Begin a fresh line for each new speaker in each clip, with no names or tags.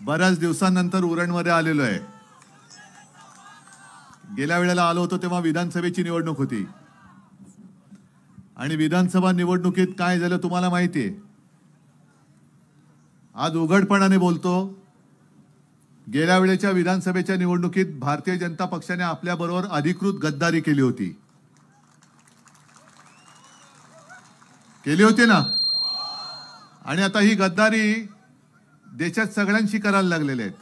बऱ्याच दिवसांनंतर उरणमध्ये आलेलो आहे. गेल्या वेळेला आलो होतो तेव्हा विधानसभेची निवडणूक होती आणि विधानसभा निवडणुकीत काय झालं तुम्हाला माहिती आहे. आज उघडपणाने बोलतो, गेल्या वेळेच्या विधानसभेच्या निवडणुकीत भारतीय जनता पक्षाने आपल्या बरोबर अधिकृत गद्दारी केली होती. केली होती ना. आणि आता ही गद्दारी देशात सगळ्यांशी करायला लागलेले आहेत.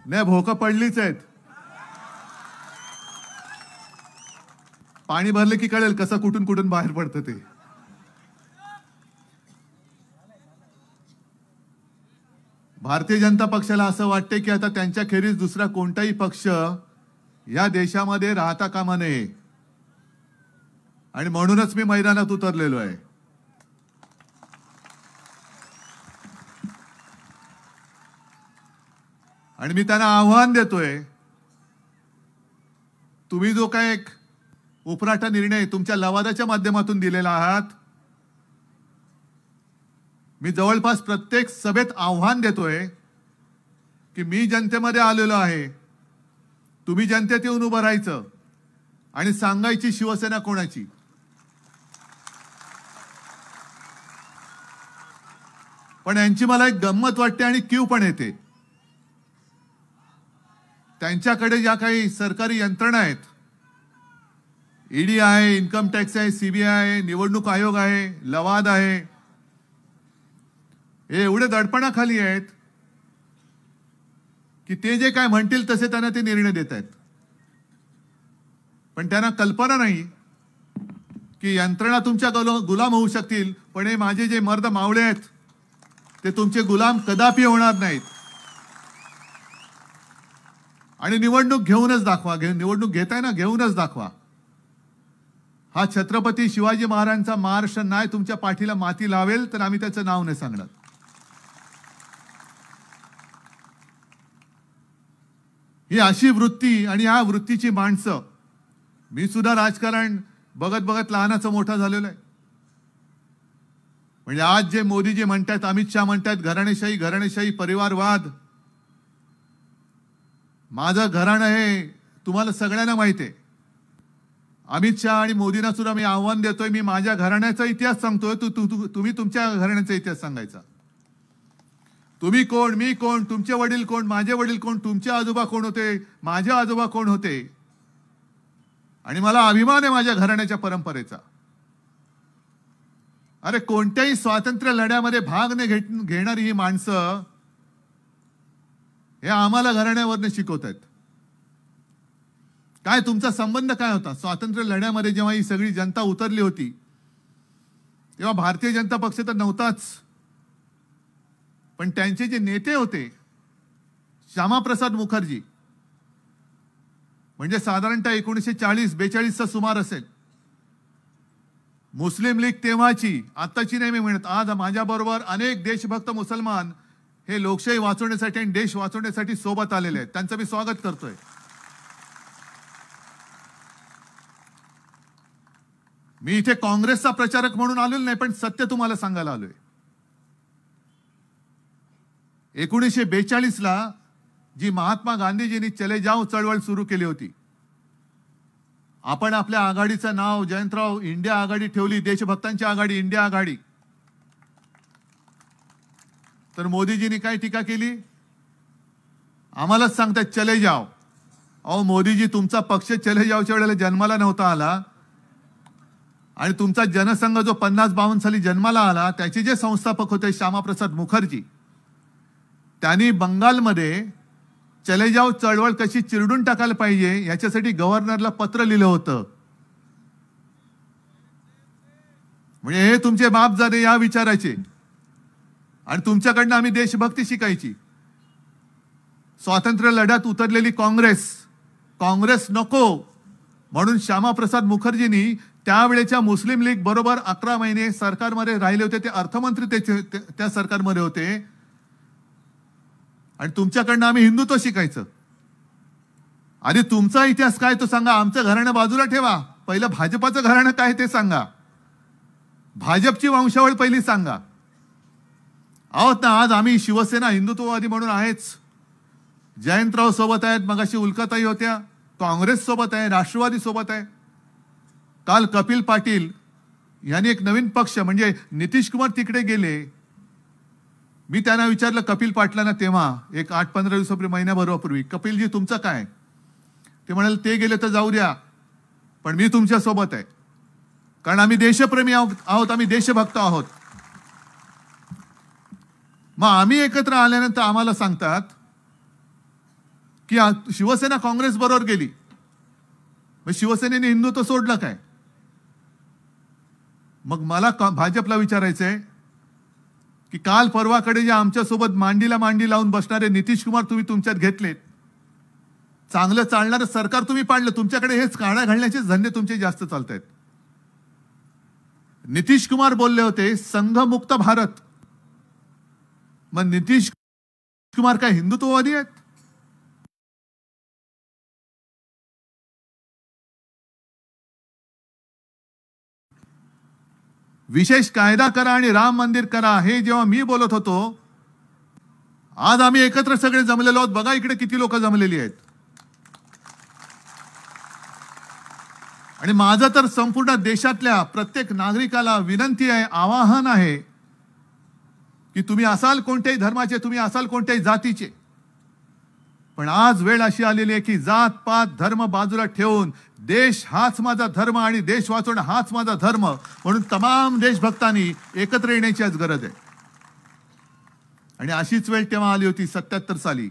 नाही, भोकं पडलीच आहेत. पाणी भरले की कळेल कसं कुठून कुठून बाहेर पडतं ते. भारतीय जनता पक्षाला असं वाटते की आता त्यांच्या खेरीज दुसरा कोणताही पक्ष या देशामध्ये राहता कामा नये आणि म्हणूनच मी मैदानात उतरलेलो आहे. आणि मी त्यांना आव्हान देतोय, तुम्ही जो काय एक उपराठा निर्णय तुमच्या लवादाच्या माध्यमातून दिलेला आहात, मी जवळपास प्रत्येक सभेत आव्हान देतोय की मी जनतेमध्ये आलेलो आहे, तुम्ही जनतेत येऊन उभं राहायचं आणि सांगायची शिवसेना कोणाची. पण यांची मला एक गंमत वाटते आणि क्यू पण येते. त्यांच्याकडे ज्या काही सरकारी यंत्रणा आहेत, ईडी आहे, इन्कम टॅक्स आहे, सीबीआय आहे, निवडणूक आयोग आहे, लवाद आहे, हे एवढे दडपणाखाली आहेत की ते जे काय म्हणतील तसे त्यांना ते निर्णय देत आहेत. पण त्यांना कल्पना नाही की यंत्रणा तुमच्या गुलाम होऊ शकतील, पण हे माझे जे मर्द मावळे आहेत ते तुमचे गुलाम कदापि होणार नाहीत. आणि निवडणूक घेऊनच दाखवा. निवडणूक घेताय ना, घेऊनच दाखवा. हा छत्रपती शिवाजी महाराजांचा महाराष्ट्र नाही तुमच्या पाठीला माती लावेल तर आम्ही त्याचं नाव नाही सांगणार. ही अशी वृत्ती आणि ह्या वृत्तीची माणसं, मी सुद्धा राजकारण बघत बघत लहानाचं मोठा झालेलो आहे. म्हणजे आज जे मोदीजी म्हणतात, अमित शहा म्हणतात घराणेशाही घराणेशाही परिवारवाद, माझं घराणं हे तुम्हाला सगळ्यांना माहिती आहे. अमित शहा आणि मोदींना सुद्धा मी आव्हान देतोय, मी माझ्या घराण्याचा इतिहास सांगतोय, तुम्ही तुमच्या घराण्याचा इतिहास सांगायचा. तुम्ही कोण, मी कोण, तुमचे वडील कोण, माझे वडील कोण, तुमचे आजोबा कोण होते, माझे आजोबा कोण होते. आणि मला अभिमान आहे माझ्या घराण्याच्या परंपरेचा. अरे कोणत्याही स्वातंत्र्य लढ्यामध्ये भाग न घेणारी ही माणसं हे आम्हाला घराण्यावरनं शिकवत आहेत. काय तुमचा संबंध काय होता स्वातंत्र्य लढ्यामध्ये? जेव्हा ही सगळी जनता उतरली होती तेव्हा भारतीय जनता पक्ष तर नव्हताच, पण त्यांचे जे नेते होते, श्यामाप्रसाद मुखर्जी, म्हणजे साधारणतः 1940-42चा सुमार असेल. मुस्लिम लीग तेव्हाची, आत्ताची नाही मी म्हणत, आज माझ्याबरोबर अनेक देशभक्त मुसलमान हे लोकशाही वाचवण्यासाठी आणि देश वाचवण्यासाठी सोबत आलेले आहेत. त्यांचं मी स्वागत करतोय. मी इथे काँग्रेसचा प्रचारक म्हणून आलेलो नाही, पण सत्य तुम्हाला सांगायला आलोय. 1942ला जी महात्मा गांधीजींनी चले जाओ चळवळ सुरू केली होती, आपण आपल्या आघाडीचं नाव जयंतराव इंडिया आघाडी ठेवली, देशभक्तांची आघाडी, इंडिया आघाडी. तर मोदीजींनी काय टीका केली? आम्हालाच सांगतात चले जाओ. अहो मोदीजी, तुमचा पक्ष चले जाओच्या वेळेला जन्माला नव्हता आला आणि तुमचा जनसंघ जो 50-52 साली जन्माला आला त्याचे जे संस्थापक होते श्यामाप्रसाद मुखर्जी, त्यांनी बंगालमध्ये चले जाओ चळवळ कशी चिरडून टाकायला पाहिजे याच्यासाठी गव्हर्नरला पत्र लिहिलं होतं. म्हणजे हे तुमचे बापजादे या विचाराचे आणि तुमच्याकडनं आम्ही देशभक्ती शिकायची. स्वातंत्र्य लढ्यात उतरलेली काँग्रेस नको म्हणून श्यामाप्रसाद मुखर्जींनी त्यावेळेच्या मुस्लिम लीग बरोबर 11 महिने सरकारमध्ये राहिले होते. ते अर्थमंत्री त्या सरकारमध्ये होते आणि तुमच्याकडनं आम्ही हिंदुत्व शिकायचं. आधी तुमचा इतिहास काय तो सांगा, आमचं घराणं बाजूला ठेवा. पहिलं भाजपाचं घराणं काय ते सांगा, भाजपची वंशावळ पहिली सांगा. आहोत ना. आज आम्ही शिवसेना हिंदुत्ववादी म्हणून आहेच. जयंतराव सोबत आहेत, मगाशी उल्काताई होत्या, काँग्रेस सोबत आहे, राष्ट्रवादी सोबत आहे. काल कपिल पाटील यांनी एक नवीन पक्ष म्हणजे नितीश कुमार तिकडे गेले. मी त्यांना विचारलं कपिल पाटलांना तेव्हा एक 8-15 दिवसापूर्वी, महिन्याभरापूर्वी, कपिलजी तुमचं काय? ते म्हणाले ते गेले तर जाऊ द्या, पण मी तुमच्या सोबत आहे, कारण आम्ही देशप्रेमी आहोत, आम्ही देशभक्त आहोत. मग आम्ही एकत्र आल्यानंतर आम्हाला सांगतात की शिवसेना काँग्रेस बरोबर गेली. मग शिवसेनेने हिंदुत्व सोडलं काय? मग मला भाजपला विचारायचंय की काल परवाकडे जे आमच्यासोबत मांडीला मांडी लावून बसणारे नितीश कुमार तुम्ही तुमच्यात घेतलेत, चांगलं चालणारं सरकार तुम्ही पाडलं, तुमच्याकडे हेच काळा घालण्याचे धंदे तुमचे जास्त चालत आहेत. नितीश कुमार बोलले होते संघमुक्त भारत. मग नितीश कुमार काय हिंदुत्ववादी आहेत? विशेष कायदा करा आणि राम मंदिर करा हे जेव्हा मी बोलत होतो, आज आम्ही एकत्र सगळे जमलेलो आहोत. बघा इकडे किती लोक जमलेली आहेत. आणि माझं तर संपूर्ण देशातल्या प्रत्येक नागरिकाला विनंती आहे, आवाहन आहे की तुम्ही असाल कोणत्याही धर्माचे, तुम्ही असाल कोणत्याही जातीचे, पण आज वेळ अशी आलेली आहे की जात पात धर्म बाजूला ठेवून देश हाच माझा धर्म आणि देश वाचवणं हाच माझा धर्म म्हणून तमाम देशभक्तांनी एकत्र येण्याची आज गरज आहे. आणि अशीच वेळ तेव्हा आली होती 77 साली.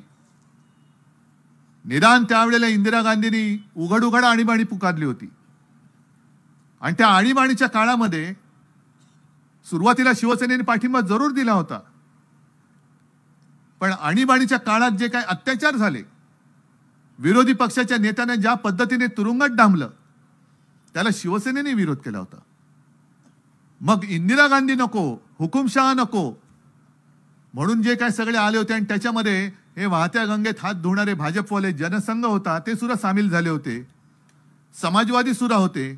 निदान त्यावेळेला इंदिरा गांधींनी उघड उघड आणीबाणी पुकारली होती. आणि त्या आणीबाणीच्या काळामध्ये सुरुवातीला शिवसेनेने पाठिंबा जरूर दिला होता, पण आणीबाणीच्या काळात जे काही अत्याचार झाले, विरोधी पक्षाच्या नेत्याने ज्या पद्धतीने तुरुंगात डांबलं, त्याला शिवसेनेने विरोध केला होता. मग इंदिरा गांधी नको, हुकुमशहा नको म्हणून जे काय सगळे आले होते, आणि त्याच्यामध्ये हे वाहत्या गंगेत हात धुणारे भाजपवाले जनसंघ होता ते सुद्धा सामील झाले होते, समाजवादी सुद्धा होते.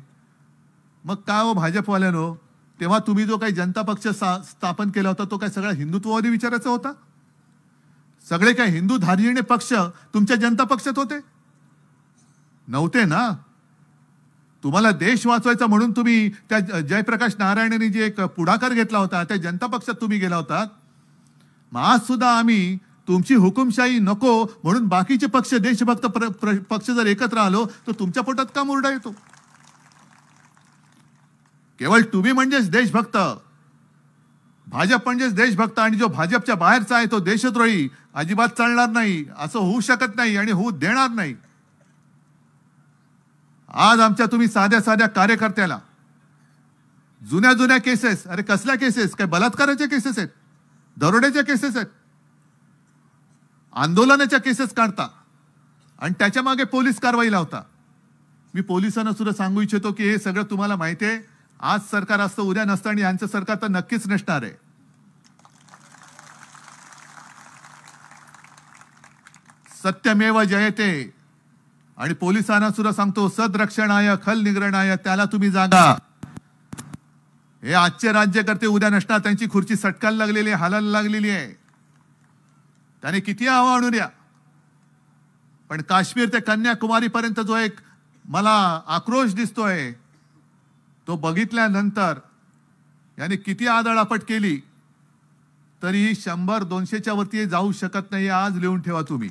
मग काय हो भाजपवाल्यानो, तेव्हा तुम्ही जो काही जनता पक्ष स्थापन केला होता तो काय सगळा हिंदुत्ववादी विचाराचा होता? सगळे काय हिंदू धार्जिणे पक्ष तुमच्या जनता पक्षात होते? नव्हते ना. तुम्हाला देश वाचवायचा म्हणून तुम्ही त्या जयप्रकाश नारायणनी जे एक पुढाकार घेतला होता त्या जनता पक्षात तुम्ही गेला होता. मग आज सुद्धा आम्ही तुमची हुकुमशाही नको म्हणून बाकीचे पक्ष देशभक्त पक्ष जर एकत्र आलो तर तुमच्या पोटात का मुरडा येतो? केवळ तुम्ही म्हणजेच देशभक्त, भाजप म्हणजेच देशभक्त, आणि जो भाजपच्या बाहेरचा आहे तो देशद्रोही अजिबात चालणार नाही. असं होऊ शकत नाही आणि होऊ देणार नाही. आज आमच्या तुम्ही साध्या साध्या कार्यकर्त्याला जुन्या जुन्या केसेस, अरे कसल्या केसेस? काय बलात्काराच्या केसेस आहेत, दरोड्याच्या केसेस आहेत, आंदोलनाच्या केसेस काढता आणि त्याच्या मागे पोलीस कारवाई लावता. मी पोलिसांना सुद्धा सांगू इच्छितो की हे सगळं तुम्हाला माहिती आहे. आज सरकार असतं, उद्या नसतं, आणि यांचं सरकार तर नक्कीच नसणार आहे. सत्यमेव जयते. आणि पोलिसांना सुद्धा सांगतो सदरक्षणाय खल निग्रणाय, त्याला तुम्ही जागा. हे आजचे राज्यकर्ते उद्या नसणार, त्यांची खुर्ची सटकायला लागलेली आहे, हालायला लागलेली आहे. त्याने किती आव्हान आणू द्या, पण काश्मीर ते कन्याकुमारी पर्यंत जो एक मला आक्रोश दिसतोय तो बघितल्यानंतर याने किती आदळापट केली तरी 100-200च्या वरती जाऊ शकत नाही. आज लिहून ठेवा तुम्ही.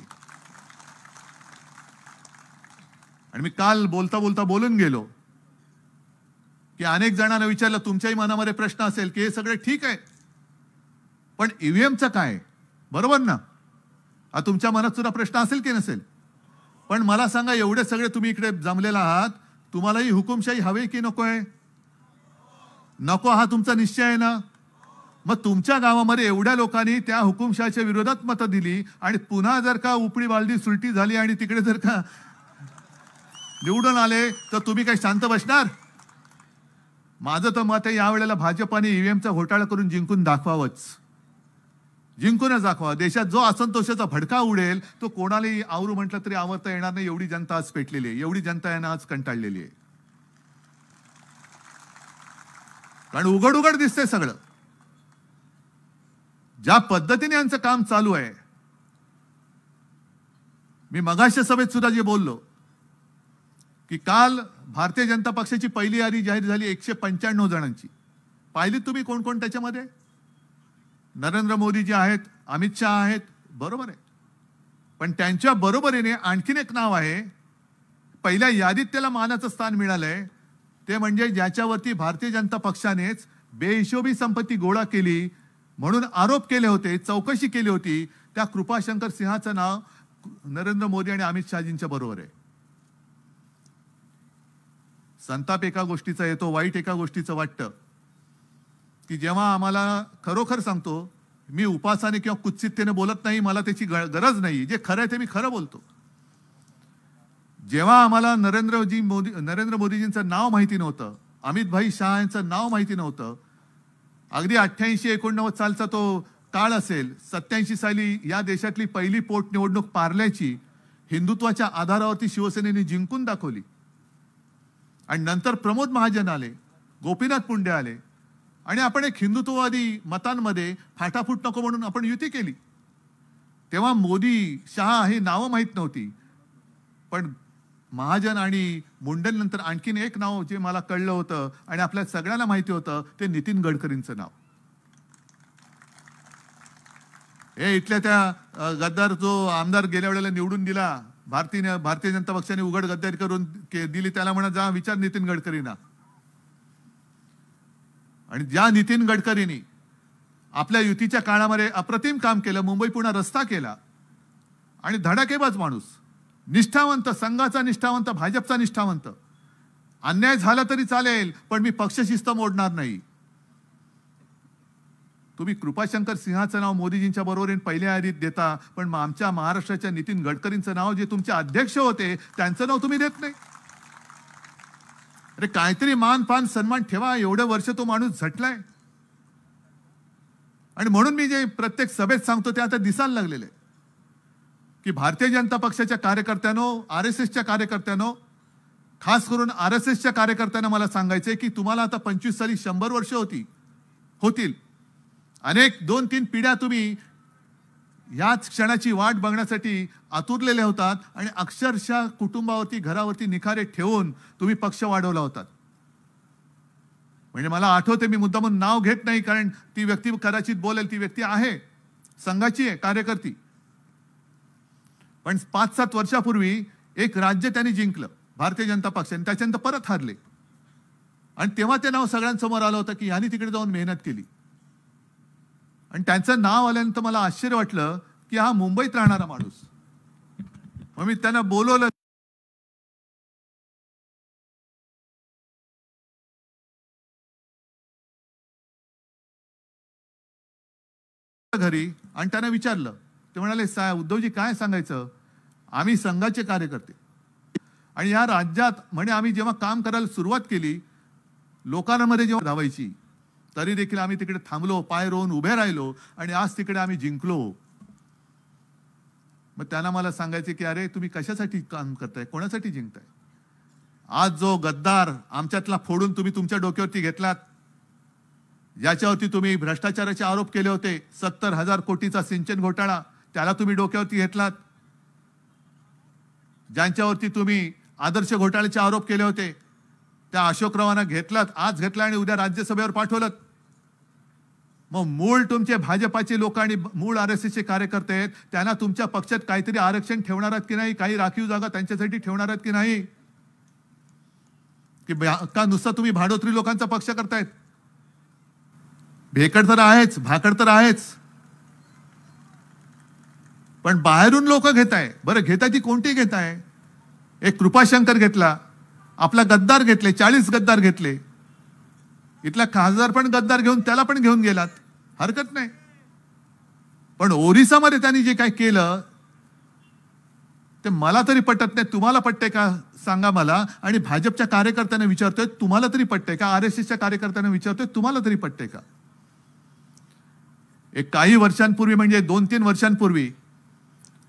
आणि मी काल बोलता बोलता बोलून गेलो की अनेक जणांना विचारलं, तुमच्याही मनामध्ये प्रश्न असेल की हे सगळे ठीक आहे पण ईव्हीएमचं काय, बरोबर ना? हा तुमच्या मनात सुद्धा प्रश्न असेल की नसेल? पण मला सांगा, एवढे सगळे तुम्ही इकडे जमलेला आहात, तुम्हालाही हुकुमशाही हवे की नकोय? नको हा तुमचा निश्चय आहे ना. मग तुमच्या गावामध्ये एवढ्या लोकांनी त्या हुकुमशाहीच्या विरोधात मतं दिली आणि पुन्हा जर का उपडी बालदी सुलटी झाली आणि तिकडे जर का निवडून आले तर तुम्ही काही शांत बसणार? माझं तर मत आहे यावेळेला भाजपाने ईव्हीएमचा घोटाळा करून जिंकून दाखवावंच. जिंकूनच दाखवा. देशात जो असंतोषाचा भडका उडेल तो कोणालाही आवरू म्हटलं तरी आवरता येणार नाही. एवढी जनता आज पेटलेली आहे, एवढी जनता यांना आज कंटाळलेली आहे. कारण उघड उघड दिसतंय सगळं. ज्या पद्धतीने यांचं काम चालू आहे, मी मगाशी सभेत सुद्धा जे बोललो की काल भारतीय जनता पक्षाची पहिली यादी जाहीर झाली 195 जणांची. पाहिली तुम्ही कोण कोण त्याच्यामध्ये? नरेंद्र मोदीजी आहेत, अमित शहा आहेत, बरोबर आहे. पण त्यांच्या बरोबरीने आणखीन एक नाव आहे, पहिल्या यादीत त्याला मानाचं स्थान मिळालंय, ते म्हणजे ज्याच्यावरती भारतीय जनता पक्षानेच बेहिशोबी संपत्ती गोळा केली म्हणून आरोप केले होते, चौकशी केली होती, त्या कृपाशंकर सिंहाचं नाव नरेंद्र मोदी आणि अमित शहाजींच्या बरोबर आहे. संताप एका गोष्टीचा येतो, वाईट एका गोष्टीचं वाटतं की जेव्हा आम्हाला, खरोखर सांगतो, मी उपासाने किंवा कुत्सिततेने बोलत नाही, मला त्याची गरज नाही, जे खरं आहे ते मी खरं बोलतो. जेव्हा आम्हाला नरेंद्र मोदीजींचं नाव माहिती नव्हतं, अमित भाई शहा यांचं नाव माहिती नव्हतं, अगदी 88-89 सालचा तो काळ असेल, 87 साली या देशातली पहिली पोटनिवडणूक पार्ल्याची हिंदुत्वाच्या आधारावरती शिवसेनेने जिंकून दाखवली. आणि नंतर प्रमोद महाजन आले, गोपीनाथ पुंडे आले, आणि आपण एक हिंदुत्ववादी मतांमध्ये फाटाफूट नको म्हणून आपण युती केली. तेव्हा मोदी शहा ही नावं माहीत नव्हती, पण महाजन आणि मुंडेंनंतर आणखीन एक नाव जे मला कळलं होतं आणि आपल्या सगळ्यांना माहिती होतं, ते नितीन गडकरींचं नाव. हे इथल्या त्या गद्दार जो आमदार गेल्या वेळेला निवडून दिला, भारतीय जनता पक्षाने उघड गद्दारी करून दिली, त्याला म्हणा जा विचार नितीन गडकरींना. आणि ज्या नितीन गडकरींनी आपल्या युतीच्या काळामध्ये अप्रतिम काम केलं, मुंबई पुणे रस्ता केला, आणि धडाकेबाज माणूस, निष्ठावंत, संघाचा निष्ठावंत, भाजपचा निष्ठावंत, अन्याय झाला तरी चालेल पण मी पक्षशिस्त मोडणार नाही. तुम्ही कृपाशंकर सिंहाचं नाव मोदीजींच्या बरोबरीने पहिल्या यादीत देता, पण आमच्या महाराष्ट्राच्या नितीन गडकरींचं नाव, जे तुमचे अध्यक्ष होते, त्यांचं नाव तुम्ही देत नाही. अरे काहीतरी मान पान सन्मान ठेवा. एवढे वर्ष तो माणूस झटलाय. आणि म्हणून मी जे प्रत्येक सभेत सांगतो ते आता दिसायला लागलेले की भारतीय जनता पक्षाच्या कार्यकर्त्यांनो, RSSच्या कार्यकर्त्यांनो, खास करून RSSच्या कार्यकर्त्यांना मला सांगायचंय की तुम्हाला आता 25 साली 100 वर्ष होतील. अनेक 2-3 पिढ्या तुम्ही याच क्षणाची वाट बघण्यासाठी आतुरलेले होतात आणि अक्षरशः कुटुंबावरती, घरावरती निखारे ठेवून तुम्ही पक्ष वाढवला होता. म्हणजे मला आठवते, मी मुद्दामून नाव घेत नाही कारण ती व्यक्ती कदाचित बोलेल, ती व्यक्ती आहे, संघाची आहे, कार्यकर्ती. पण 5-7 वर्षापूर्वी एक राज्य त्यांनी जिंकलं भारतीय जनता पक्षाने, त्याच्यानंतर परत हारले. आणि तेव्हा ते नाव सगळ्यांसमोर आलं होतं की यांनी तिकडे जाऊन मेहनत केली. आणि त्यांचं नाव आल्यानंतर मला आश्चर्य वाटलं की हा मुंबईत राहणारा माणूस. मग मी त्यांना बोलवलं घरी आणि त्यांना विचारलं. ते म्हणाले, उद्धवजी काय सांगायचं, आम्ही संघाचे कार्यकर्ते आणि या राज्यात म्हणे आम्ही जेव्हा काम करायला सुरुवात केली, लोकांमध्ये जेव्हा धावायची, तरी देखील आम्ही तिकडे थांबलो, पाय रोवून उभे राहिलो आणि आज तिकडे आम्ही जिंकलो. मग त्यांना मला सांगायचे की अरे तुम्ही कशासाठी काम करताय, कोणासाठी जिंकताय? आज जो गद्दार आमच्यातला फोडून तुम्ही तुमच्या डोक्यावरती घेतलात, ज्याच्यावरती तुम्ही भ्रष्टाचाराचे आरोप केले होते, 70,000 कोटीचा सिंचन घोटाळा, त्याला तुम्ही डोक्यावरती घेतलात. ज्यांच्यावरती तुम्ही आदर्श घोटाळ्याचे आरोप केले होते, त्या अशोकरावांना घेतलात, आज घेतला आणि उद्या राज्यसभेवर पाठवलं. मग मूळ तुमचे भाजपाचे लोक आणि मूळ RSSचे कार्यकर्ते आहेत, त्यांना तुमच्या पक्षात काहीतरी आरक्षण ठेवणार आहेत की नाही, काही राखीव जागा त्यांच्यासाठी ठेवणार आहेत की नाही, की का नुसतं तुम्ही भाडोत्री लोकांचा पक्ष करतायत? भेकड तर आहेच, भाकड तर आहेच, पण बाहेरून लोक घेताय. बरं घेताय ती कोणती घेताय? एक कृपाशंकर घेतला, आपला गद्दार घेतले, 40 गद्दार घेतले, इथला खासदार पण गद्दार घेऊन त्याला पण घेऊन गेलात, हरकत नाही. पण ओरिसामध्ये त्यांनी जे काय केलं ते मला तरी पटत नाही. तुम्हाला पटतंय का सांगा मला. आणि भाजपच्या कार्यकर्त्यांना विचारतोय, तुम्हाला तरी पटतंय का? RSSच्या कार्यकर्त्यांना विचारतोय, तुम्हाला तरी पटतंय का? एक काही वर्षांपूर्वी, म्हणजे 2-3 वर्षांपूर्वी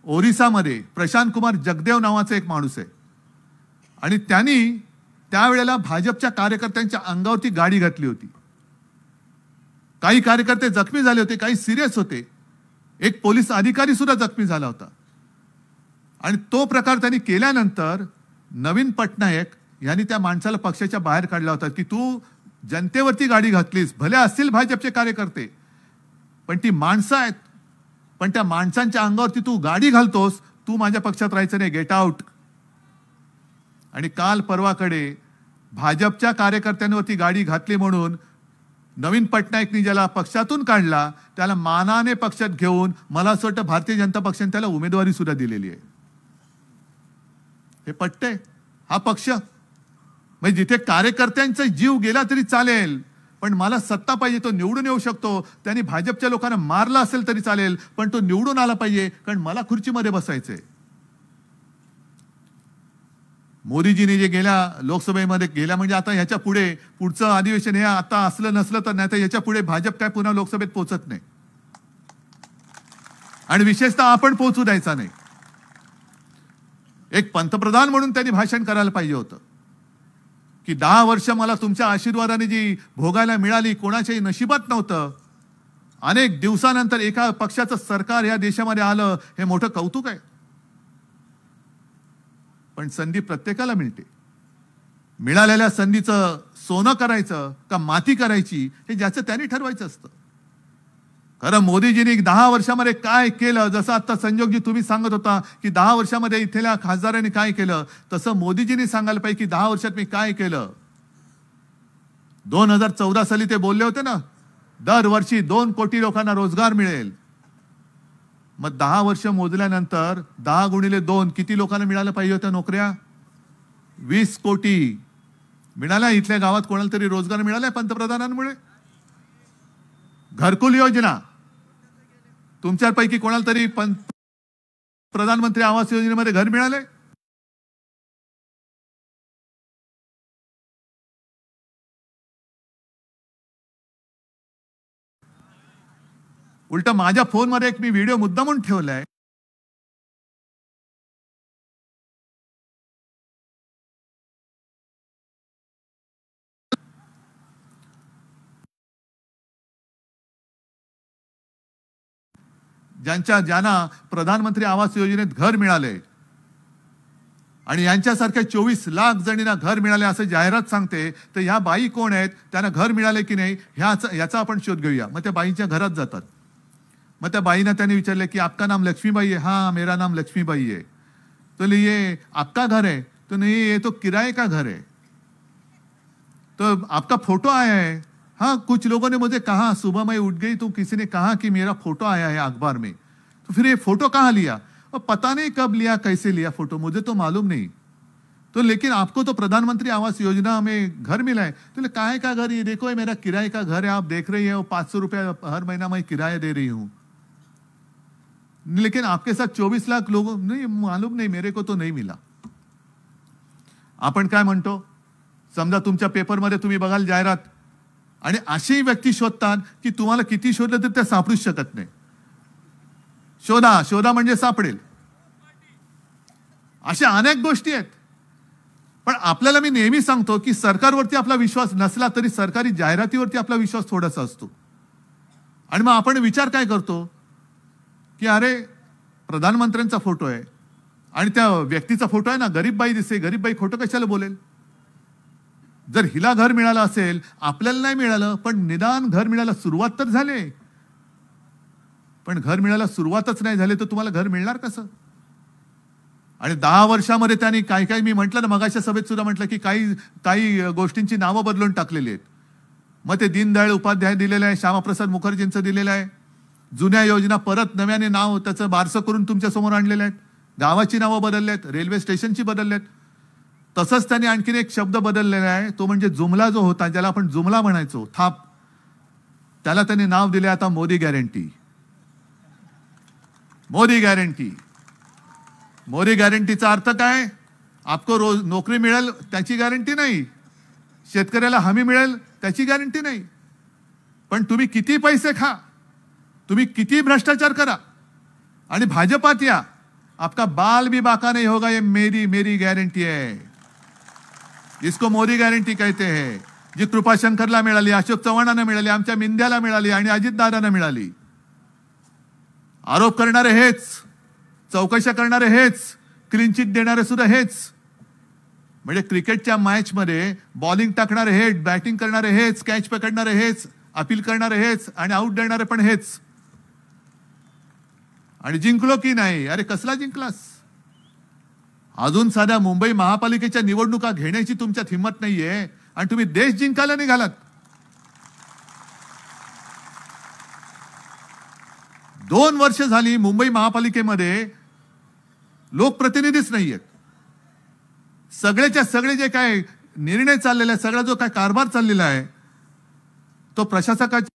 ओरिसामध्ये प्रशांत कुमार जगदेव नावाचा एक माणूस आहे, आणि त्यांनी त्यावेळेला भाजपच्या कार्यकर्त्यांच्या अंगावरती गाडी घातली होती. काही कार्यकर्ते जखमी झाले होते, काही सिरियस होते. एक पोलीस अधिकारी सुद्धा जखमी झाला होता. आणि तो प्रकार त्यांनी केल्यानंतर नवीन पटनायक यांनी त्या माणसाला पक्षाच्या बाहेर काढला होता की तू जनतेवरती गाडी घातलीस, भले असतील भाजपचे कार्यकर्ते, पण ती माणसं आहेत, पण त्या माणसांच्या अंगावरती तू गाडी घालतोस, तू माझ्या पक्षात राहायचं नाही, गेट आउट. आणि काल परवाकडे भाजपच्या कार्यकर्त्यांवरती गाडी घातली म्हणून नवीन पटनायकनी ज्याला पक्षातून काढला त्याला मानाने पक्षात घेऊन मला असं वाटतं भारतीय जनता पक्षाने त्याला उमेदवारी सुद्धा दिलेली आहे. हे पटतंय? हा पक्ष म्हणजे जिथे कार्यकर्त्यांचा जीव गेला तरी चालेल, पण मला सत्ता पाहिजे, तो निवडून येऊ शकतो. त्यांनी भाजपच्या लोकांना मारला असेल तरी चालेल, पण तो निवडून आला पाहिजे, कारण मला खुर्चीमध्ये बसायचंय. मोदीजींनी जे गेल्या लोकसभेमध्ये गेल्या म्हणजे आता ह्याच्या पुढे पुढचं अधिवेशन हे आता असलं नसलं तर नाही तर याच्या पुढे भाजप काय पुन्हा लोकसभेत पोहोचत नाही. आणि विशेषतः आपण पोहोचू द्यायचा नाही. एक पंतप्रधान म्हणून त्यांनी भाषण करायला पाहिजे होतं की 10 वर्ष मला तुमच्या आशीर्वादाने जी भोगायला मिळाली कोणाच्याही नशिबात नव्हतं. अनेक दिवसानंतर एका पक्षाचं सरकार या देशामध्ये आलं, हे मोठं कौतुक आहे. पण संधी प्रत्येकाला मिळते. मिळालेल्या संधीचं सोनं करायचं का माती करायची हे ज्याचं त्यांनी ठरवायचं असतं. खरं मोदीजींनी 10 वर्षामध्ये काय केलं, जसं आता संजोगजी तुम्ही सांगत होता की 10 वर्षामध्ये इथल्या खासदारांनी काय केलं, तसं मोदीजींनी सांगायला पाहिजे की 10 वर्षात मी काय केलं. 2014 साली ते बोलले होते ना, दरवर्षी 2 कोटी लोकांना रोजगार मिळेल. मग 10 वर्ष मोजल्यानंतर 10 गुणिले 2 किती लोकांना मिळालं पाहिजे होत्या नोकऱ्या? 20 कोटी मिळाल्या. इथल्या गावात कोणाला तरी रोजगार मिळालाय पंतप्रधानांमुळे? घरकुल योजना तुमच्यापैकी कोणाला तरी प्रधानमंत्री आवास योजनेमध्ये घर मिळाले? उलट माझ्या फोनमध्ये एक मी व्हिडिओ मुद्दामून ठेवलाय. ज्यांना प्रधानमंत्री आवास योजनेत घर मिळाले आणि यांच्यासारख्या 24 लाख जणींना घर मिळाले असं जाहिरात सांगते, तर ह्या बाई कोण आहेत, त्यांना घर मिळाले की नाही याचा आपण शोध घेऊया. मग त्या बाईंच्या घरात जातात. मग त्या बाईंना त्यांनी विचारले की आपका नाम लक्ष्मीबाई है? हाँ मेरा नाम लक्ष्मीबाई है. तो ये आपका घर है? तो नहीं ये तो किराए का घर है. तो आपका फोटो आया है? हाँ कुछ लोगों ने मुझे कहा, सुबह मैं उठ गई तो किसी ने कहा कि मेरा फोटो आया है अखबार में. तो फिर ये फोटो कहाँ लिया? और पता नहीं कब लिया, कैसे लिया फोटो, मुझे तो मालूम नहीं. तो लेकिन आपको तो प्रधानमंत्री आवास योजना में घर मिला है. तो काहे का घर? ये देखो ये मेरा किराए का घर है, आप देख रही है, 500 रुपया हर महीना मैं किराया दे रही हूँ. लेकिन आपके साथ 24 लाख लोगों नहीं, मालूम नहीं, मेरे को तो नहीं मिला. आपण काय म्हणतो, समजा तुमच्या पेपरमध्ये तुम्ही बघाल जाहिरात, आणि अशी व्यक्ती शोधतात की तुम्हाला किती शोधलं तर ते सापडूच शकत नाही. शोधा शोधा म्हणजे सापडेल. अशा अनेक गोष्टी आहेत. पण आपल्याला मी नेहमी सांगतो की सरकारवरती आपला विश्वास नसला तरी सरकारी जाहिरातीवरती आपला विश्वास थोडासा असतो. आणि मग आपण विचार काय करतो की अरे प्रधानमंत्र्यांचा फोटो आहे आणि त्या व्यक्तीचा फोटो आहे ना, गरीब बाई दिसते, गरीब बाई खोटं कशाला बोलेल? जर हिला घर मिळालं असेल, आपल्याला नाही मिळालं, पण निदान घर मिळायला सुरुवात तर झाले. पण घर मिळायला सुरुवातच नाही झाली तर तुम्हाला घर मिळणार कसं? आणि 10 वर्षामध्ये त्यांनी काही मी म्हटलं ना, मगाच्या सभेत सुद्धा म्हटलं की काही गोष्टींची नावं बदलून टाकलेली आहेत. मग ते दीनदयाळ उपाध्याय दिलेलं आहे, श्यामाप्रसाद मुखर्जींचं दिलेलं आहे. जुन्या योजना परत नव्याने नाव त्याचं बारसं करून तुमच्या समोर आणलेलं आहे. गावाची नावं बदललेत, रेल्वे स्टेशनची बदललेत. तसंच त्यांनी आणखीन एक शब्द बदललेला आहे, तो म्हणजे जुमला जो होता, ज्याला आपण जुमला म्हणायचो, थाप, त्याला त्यांनी नाव दिले आता मोदी गॅरंटी. मोदी गॅरंटी. मोदी गॅरंटीचा अर्थ काय? आपको रोज नोकरी मिळेल त्याची गॅरंटी नाही, शेतकऱ्याला हमी मिळेल त्याची गॅरंटी नाही, पण तुम्ही किती पैसे खा, तुम्ही किती भ्रष्टाचार करा आणि भाजपात या, आपका बाल भी बाका नहीं होगा, ये मेरी गारंटी है. इसको मोदी गारंटी कहते हैं. जी कृपाशंकरला मिळाली, अशोक चव्हाणांना मिळाली, आमच्या मिंद्याला मिळाली आणि अजितदादांना मिळाली. आरोप करणारे हेच, चौकशा करणारे हेच, क्लीन चिट देणारे सुद्धा हेच. म्हणजे क्रिकेटच्या मॅचमध्ये बॉलिंग टाकणारे हेच, बॅटिंग करणारे हेच, कॅच पकडणारे हेच, अपील करणारे हेच आणि आउट देणारे पण हेच. आणि जिंकलो की नाही? अरे कसला जिंकलास? अजून साध्या मुंबई महापालिकेच्या निवडणुका घेण्याची तुमच्यात हिंमत नाहीये आणि तुम्ही देश जिंकायला निघालात. 2 वर्ष झाली मुंबई महापालिकेमध्ये लोकप्रतिनिधीच नाहीयेत. सगळेच्या सगळे जे काय निर्णय चाललेला आहे, सगळा जो काय कारभार चाललेला आहे तो प्रशासकाच्या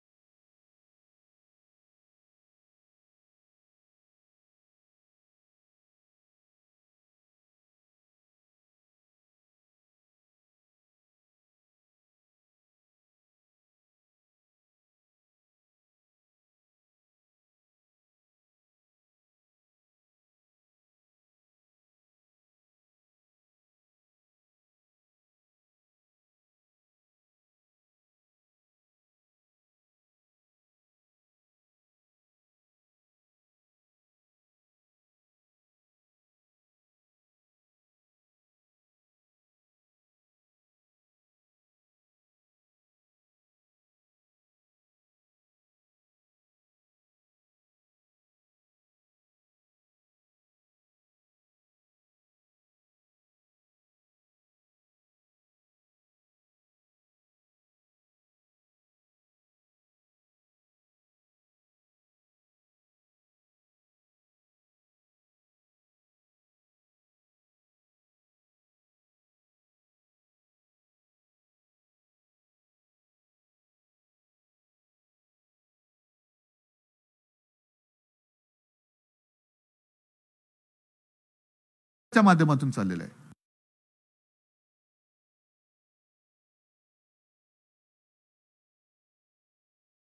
माध्यमातून चाललेला आहे.